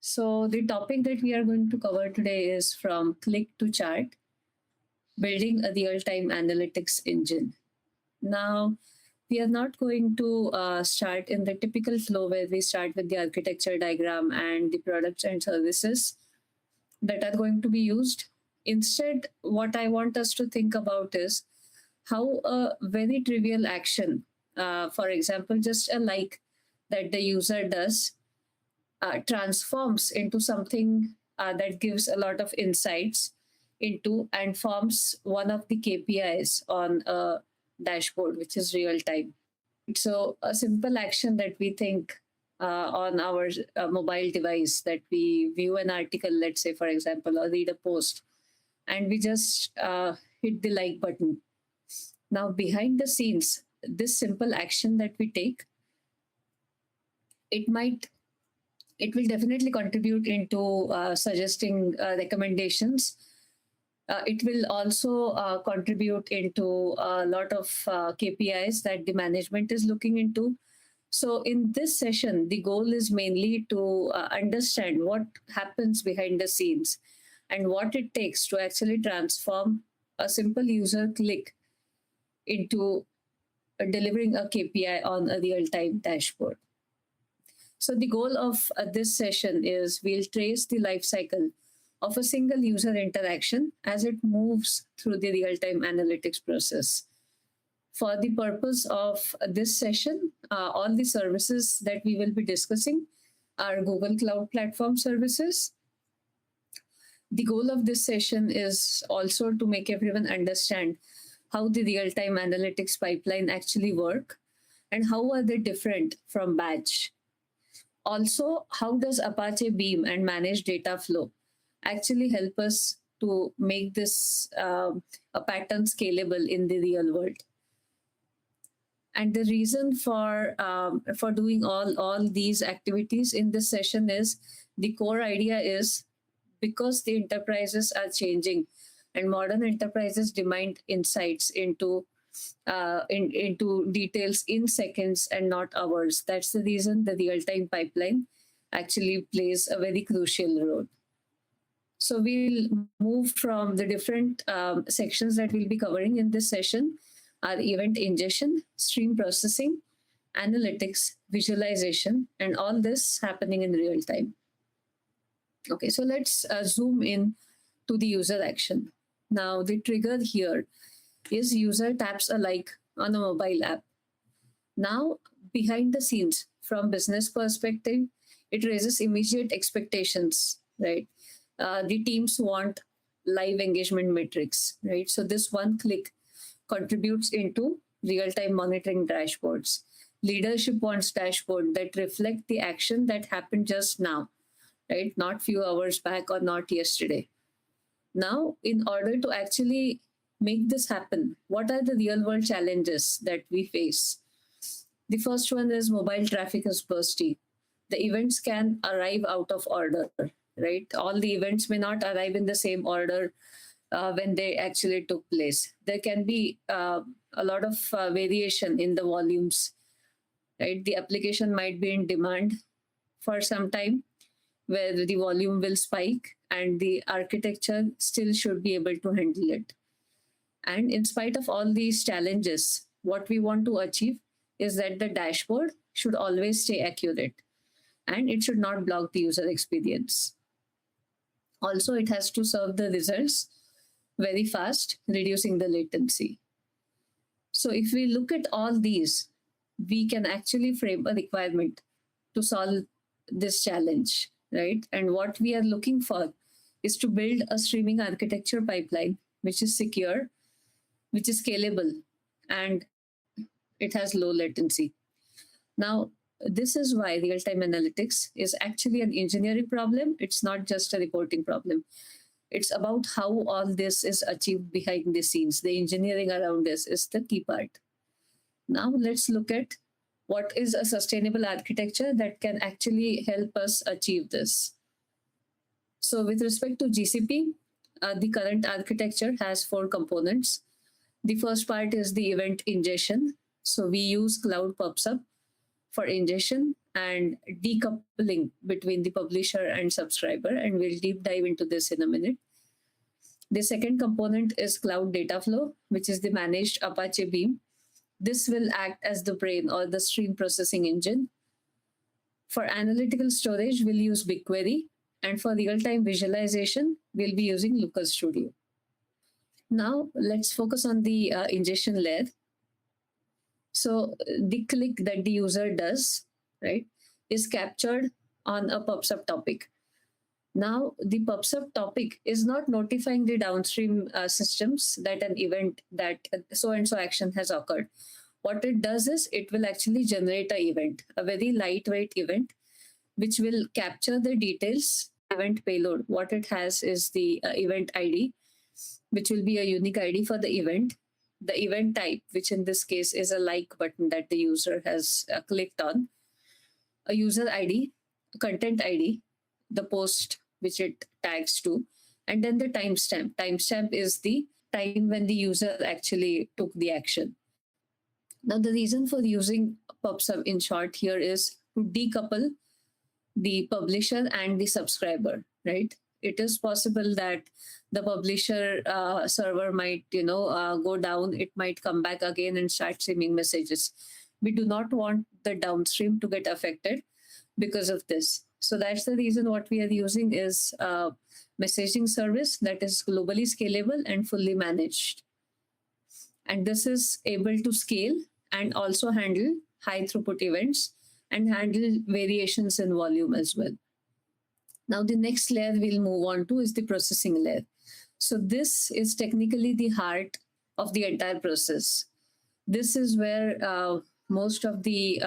So, the topic that we are going to cover today is from click to chart, building a real time analytics engine. Now, we are not going to start in the typical flow where we start with the architecture diagram and the products and services that are going to be used. Instead, what I want us to think about is how a very trivial action, for example, just a like that the user does, transforms into something that gives a lot of insights into and forms one of the KPIs on a dashboard, which is real time. So, a simple action that we think on our mobile device, that we view an article, let's say, for example, or read a post, and we just hit the like button. Now, behind the scenes, this simple action that we take, it might it will definitely contribute into suggesting recommendations. It will also contribute into a lot of KPIs that the management is looking into. So, in this session, the goal is mainly to understand what happens behind the scenes and what it takes to actually transform a simple user click into delivering a KPI on a real time dashboard. So, the goal of this session is we'll trace the life cycle of a single user interaction as it moves through the real time analytics process. For the purpose of this session, all the services that we will be discussing are Google Cloud Platform services. The goal of this session is also to make everyone understand how the real time analytics pipeline actually work and how are they different from batch. Also, how does Apache Beam and managed data flow actually help us to make this a pattern scalable in the real world? And the reason for doing all these activities in this session is the core idea is because the enterprises are changing and modern enterprises demand insights into details in seconds and not hours. That's the reason the real time pipeline actually plays a very crucial role. So we'll move from the different sections that we'll be covering in this session are event ingestion, stream processing, analytics, visualization, and all this happening in real time. Okay, so let's zoom in to the user action. Now, the trigger here is user taps a like on a mobile app. Now, behind the scenes, from business perspective, it raises immediate expectations, right? The teams want live engagement metrics, right? So this one click contributes into real-time monitoring dashboards. Leadership wants dashboard that reflect the action that happened just now, right? Not few hours back or not yesterday. Now, in order to actually make this happen, what are the real world challenges that we face? The first one is mobile traffic is bursty. The events can arrive out of order, right? All the events may not arrive in the same order when they actually took place. There can be a lot of variation in the volumes, right? The application might be in demand for some time where the volume will spike and the architecture still should be able to handle it. And in spite of all these challenges, what we want to achieve is that the dashboard should always stay accurate and it should not block the user experience. Also, it has to serve the results very fast, reducing the latency. So, if we look at all these, we can actually frame a requirement to solve this challenge, right? And what we are looking for is to build a streaming architecture pipeline which is secure, which is scalable, and it has low latency. Now, this is why real time analytics is actually an engineering problem. It's not just a reporting problem. It's about how all this is achieved behind the scenes. The engineering around this is the key part. Now, let's look at what is a sustainable architecture that can actually help us achieve this. So, with respect to GCP, the current architecture has four components. The first part is the event ingestion. So, we use Cloud PubSub for ingestion and decoupling between the publisher and subscriber, and we'll deep dive into this in a minute. The second component is Cloud Data Flow, which is the managed Apache Beam. This will act as the brain or the stream processing engine. For analytical storage, we'll use BigQuery, and for real-time visualization, we'll be using Looker Studio. Now, let's focus on the ingestion layer. So the click that the user does, right, is captured on a PubSub topic. Now, the PubSub topic is not notifying the downstream systems that an event, that so and so action has occurred. What it does is it will actually generate an event, a very lightweight event, which will capture the details, event payload. What it has is the event ID, which will be a unique ID for the event type, which in this case is a like button that the user has clicked on, a user ID, a content ID, the post which it tags to, and then the timestamp. Timestamp is the time when the user actually took the action. Now, the reason for using PubSub in short here is to decouple the publisher and the subscriber, right? It is possible that the publisher server might, go down. It might come back again and start streaming messages. We do not want the downstream to get affected because of this. So that's the reason what we are using is a messaging service that is globally scalable and fully managed. And this is able to scale and also handle high throughput events and handle variations in volume as well. Now, the next layer we'll move on to is the processing layer. So this is technically the heart of the entire process. This is where most of the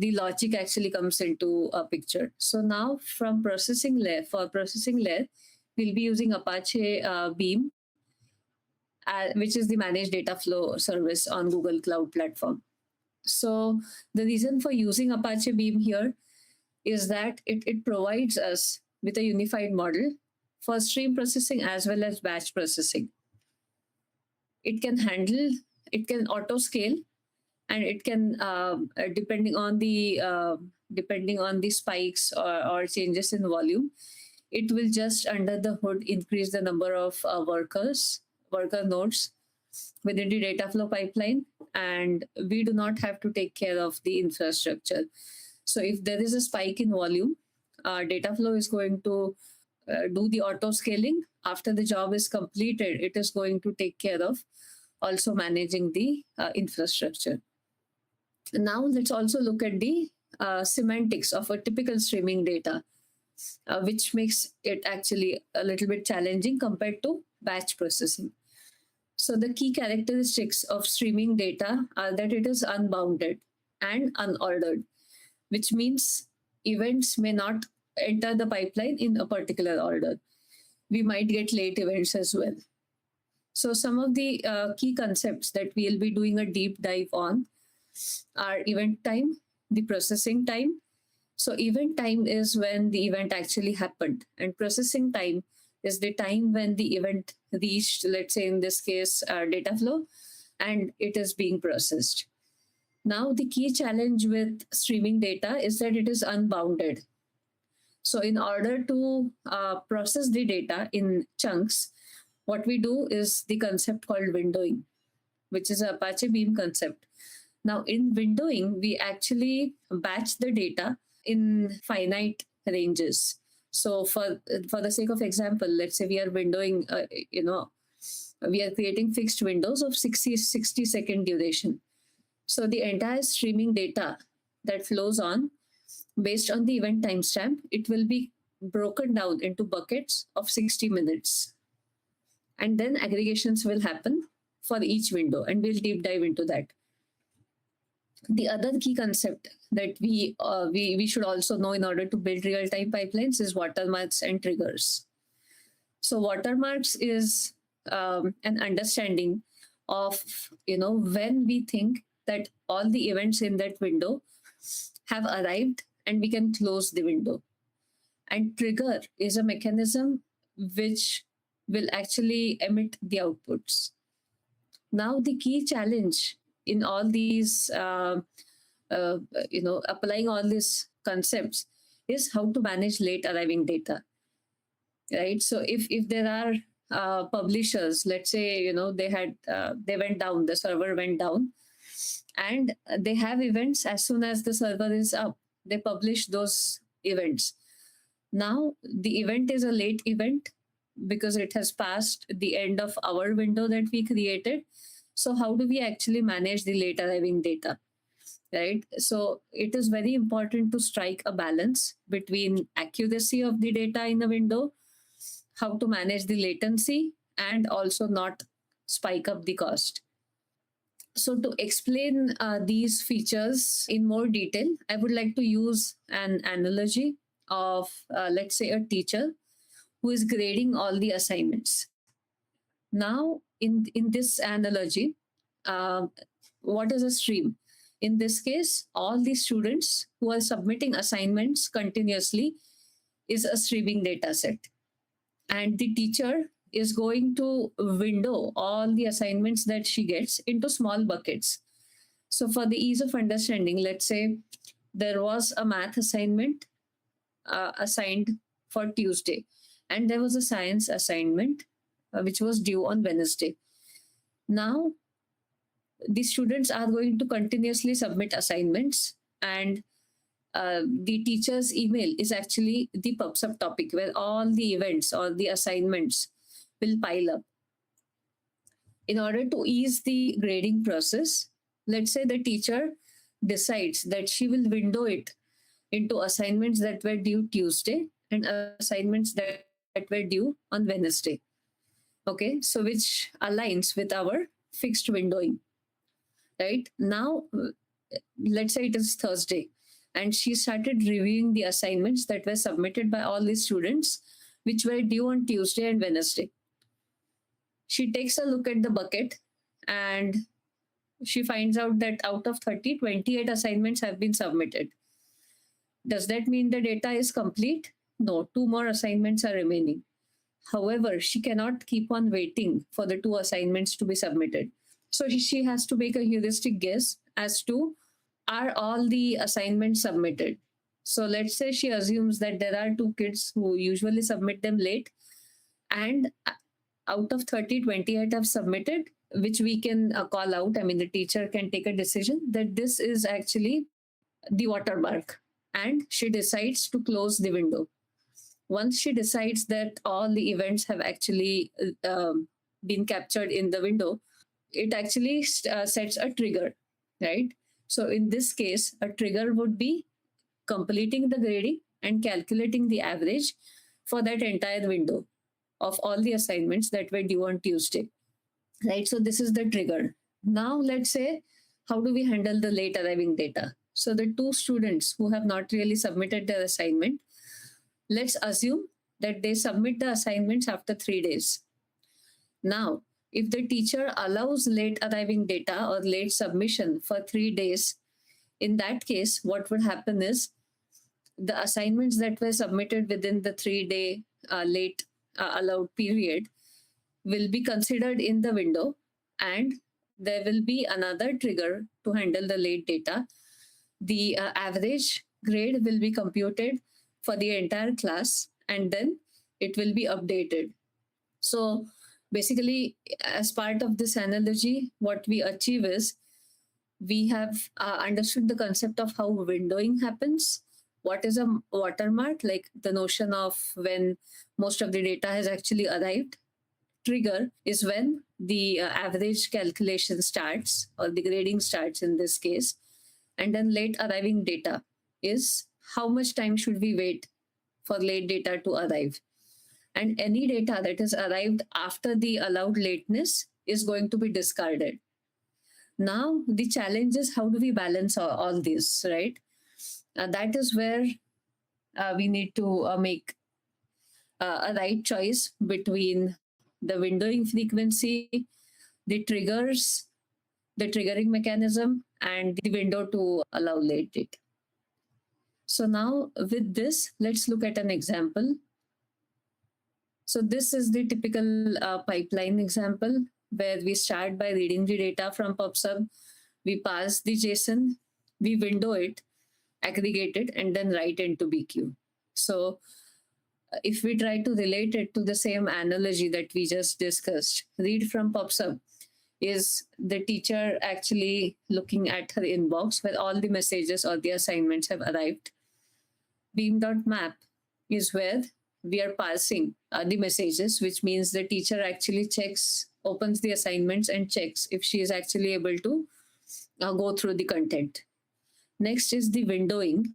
logic actually comes into a picture. So now for processing layer, we'll be using Apache Beam, which is the managed data flow service on Google Cloud Platform. So the reason for using Apache Beam here is that it provides us with a unified model for stream processing as well as batch processing. It can auto scale, and it can depending on the spikes or changes in volume, it will just under the hood increase the number of worker nodes within the data flow pipeline, and we do not have to take care of the infrastructure. So if there is a spike in volume, data flow is going to do the auto scaling. After the job is completed, it is going to take care of also managing the infrastructure. Now let's also look at the semantics of a typical streaming data, which makes it actually a little bit challenging compared to batch processing. So the key characteristics of streaming data are that it is unbounded and unordered, which means events may not enter the pipeline in a particular order. We might get late events as well. So some of the key concepts that we'll be doing a deep dive on are event time, the processing time. So event time is when the event actually happened, and processing time is the time when the event reached, let's say in this case, data flow, and it is being processed. Now, the key challenge with streaming data is that it is unbounded. So in order to process the data in chunks, what we do is the concept called windowing, which is an Apache Beam concept. Now, in windowing, we actually batch the data in finite ranges. So for the sake of example, let's say we are windowing, we are creating fixed windows of 60-second duration. So the entire streaming data that flows on based on the event timestamp, it will be broken down into buckets of 60 minutes. And then aggregations will happen for each window, and we'll deep dive into that. The other key concept that we should also know in order to build real-time pipelines is watermarks and triggers. So watermarks is an understanding of when we think that all the events in that window have arrived and we can close the window. And trigger is a mechanism which will actually emit the outputs. Now, the key challenge in all these applying all these concepts is how to manage late arriving data, right? So if there are publishers, let's say, they went down, the server went down, and they have events as soon as the server is up, they publish those events. Now the event is a late event because it has passed the end of our window that we created. So how do we actually manage the late arriving data, right? So it is very important to strike a balance between accuracy of the data in a window, how to manage the latency, and also not spike up the cost. So to explain these features in more detail, I would like to use an analogy of, let's say, a teacher who is grading all the assignments. Now, in this analogy, uh, what is a stream? In this case, all the students who are submitting assignments continuously is a streaming data set. And the teacher is going to window all the assignments that she gets into small buckets. So, for the ease of understanding, let's say there was a math assignment assigned for Tuesday, and there was a science assignment which was due on Wednesday. Now, the students are going to continuously submit assignments, and the teacher's email is actually the PubSub topic where all the events or the assignments will pile up. In order to ease the grading process, let's say the teacher decides that she will window it into assignments that were due Tuesday and assignments that were due on Wednesday. Okay, so which aligns with our fixed windowing, right? Now, let's say it is Thursday, and she started reviewing the assignments that were submitted by all the students, which were due on Tuesday and Wednesday. She takes a look at the bucket, and she finds out that out of 30, 28 assignments have been submitted. Does that mean the data is complete? No, two more assignments are remaining. However, she cannot keep on waiting for the two assignments to be submitted. So she has to make a heuristic guess as to, are all the assignments submitted? So let's say she assumes that there are two kids who usually submit them late, and out of 30, 28 have submitted, which we can call out. I mean, the teacher can take a decision that this is actually the watermark, and she decides to close the window. Once she decides that all the events have actually been captured in the window, it actually sets a trigger, right? So in this case, a trigger would be completing the grading and calculating the average for that entire window of all the assignments that were due on Tuesday, right? So this is the trigger. Now let's say, how do we handle the late arriving data? So the two students who have not really submitted their assignment, let's assume that they submit the assignments after 3 days. Now, if the teacher allows late arriving data or late submission for 3 days, in that case, what would happen is the assignments that were submitted within the 3 day late allowed period will be considered in the window, and there will be another trigger to handle the late data. The average grade will be computed for the entire class, and then it will be updated. So basically, as part of this analogy, what we achieve is we have understood the concept of how windowing happens. What is a watermark? Like the notion of when most of the data has actually arrived. Trigger is when the average calculation starts, or the grading starts in this case. And then late arriving data is how much time should we wait for late data to arrive. And any data that is arrived after the allowed lateness is going to be discarded. Now, the challenge is, how do we balance all this, right? That is where we need to make a right choice between the windowing frequency, the triggers, the triggering mechanism, and the window to allow late data. So now with this, let's look at an example. So this is the typical pipeline example where we start by reading the data from PubSub. We pass the JSON. we window it, aggregate it, and then write into BQ. So if we try to relate it to the same analogy that we just discussed, read from pops up is the teacher actually looking at her inbox where all the messages or the assignments have arrived. Beam.map is where we are parsing the messages, which means the teacher actually checks, opens the assignments and checks if she is actually able to go through the content. Next is the windowing,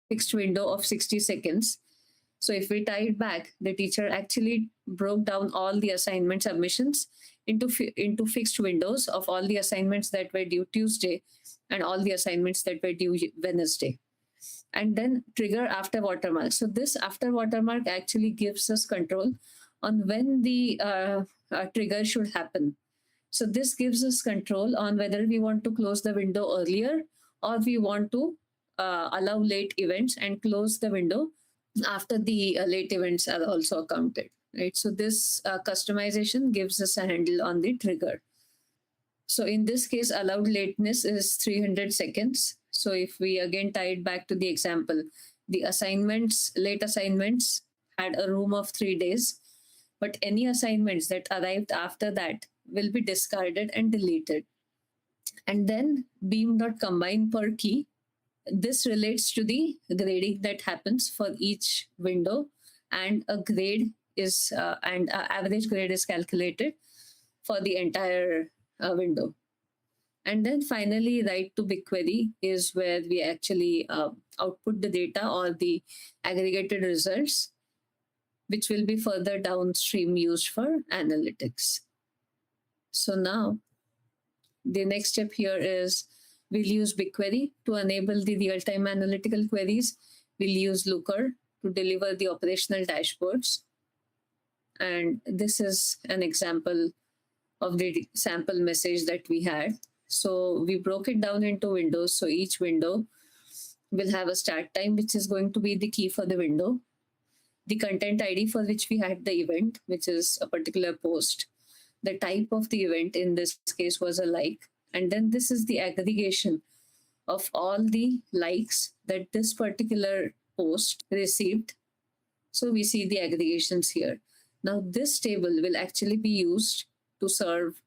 fixed window of 60 seconds. So if we tie it back, the teacher actually broke down all the assignment submissions into fixed windows of all the assignments that were due Tuesday and all the assignments that were due Wednesday. And then trigger after watermark. So this after watermark actually gives us control on when the trigger should happen. So this gives us control on whether we want to close the window earlier or we want to allow late events and close the window after the late events are also accounted, right? So this customization gives us a handle on the trigger. So in this case, allowed lateness is 300 seconds. So if we again tie it back to the example, the assignments, late assignments had a room of 3 days, but any assignments that arrived after that will be discarded and deleted. And then beam.combine per key. This relates to the grading that happens for each window, and a grade is and average grade is calculated for the entire window. And then finally, write to BigQuery is where we actually output the data or the aggregated results, which will be further downstream used for analytics. So now the next step here is we'll use BigQuery to enable the real-time analytical queries. We'll use Looker to deliver the operational dashboards. And this is an example of the sample message that we had. So we broke it down into windows. So each window will have a start time, which is going to be the key for the window, the content ID for which we had the event, which is a particular post. The type of the event in this case was a like. And then this is the aggregation of all the likes that this particular post received. So we see the aggregations here. Now this table will actually be used to serve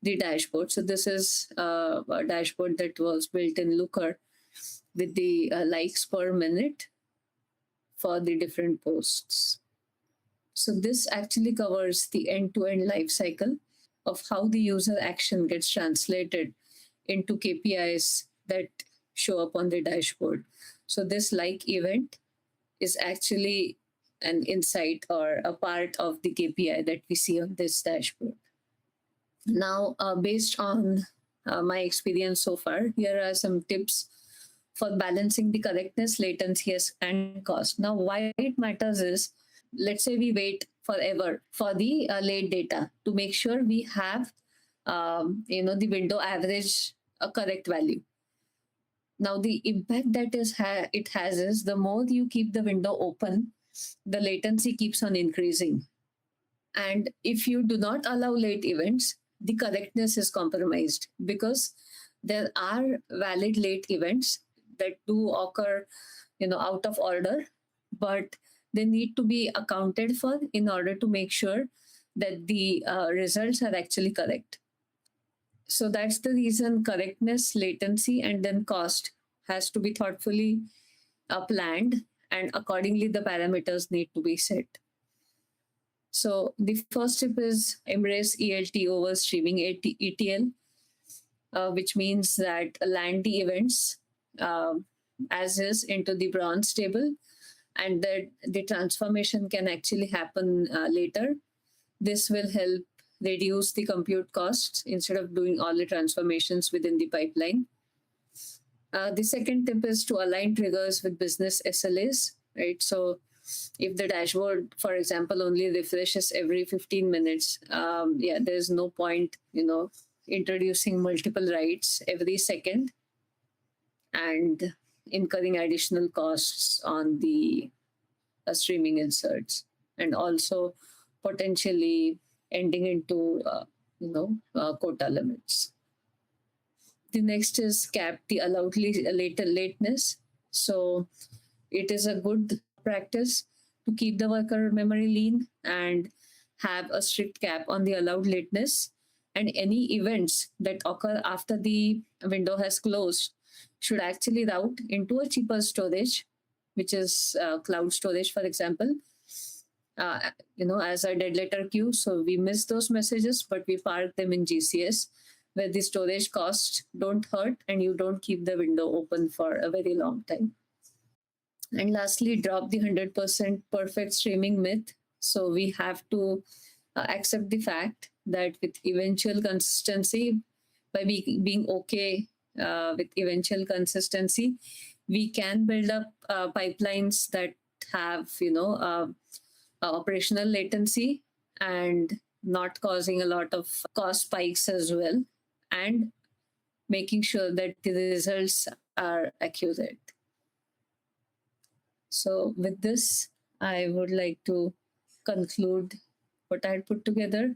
the dashboard. So this is a dashboard that was built in Looker with the likes per minute for the different posts. So this actually covers the end-to-end life cycle of how the user action gets translated into KPIs that show up on the dashboard. So this like event is actually an insight or a part of the KPI that we see on this dashboard. Now, based on my experience so far, here are some tips for balancing the correctness, latency, and cost. Now, why it matters is, let's say we wait forever for the late data to make sure we have, the window average a correct value. Now, the impact that it has is the more you keep the window open, the latency keeps on increasing. And if you do not allow late events, the correctness is compromised because there are valid late events that do occur, out of order, but they need to be accounted for in order to make sure that the results are actually correct. So that's the reason correctness, latency, and then cost has to be thoughtfully planned, and accordingly the parameters need to be set. So the first tip is embrace ELT over streaming ETL, which means that land the events as is into the bronze table, and that the transformation can actually happen later. This will help reduce the compute costs instead of doing all the transformations within the pipeline. The second tip is to align triggers with business SLAs, right? So if the dashboard, for example, only refreshes every 15 minutes, there's no point, introducing multiple writes every second and incurring additional costs on the streaming inserts, and also potentially ending into quota limits. The next is cap the allowed lateness. So it is a good practice to keep the worker memory lean and have a strict cap on the allowed lateness. And any events that occur after the window has closed should actually route into a cheaper storage, which is cloud storage, for example. As a dead letter queue. So we miss those messages, but we park them in GCS where the storage costs don't hurt and you don't keep the window open for a very long time. And lastly, drop the 100% perfect streaming myth. So we have to accept the fact that with eventual consistency, by being okay with eventual consistency, we can build up pipelines that have, operational latency and not causing a lot of cost spikes as well, and making sure that the results are accurate. So, with this, I would like to conclude what I had put together.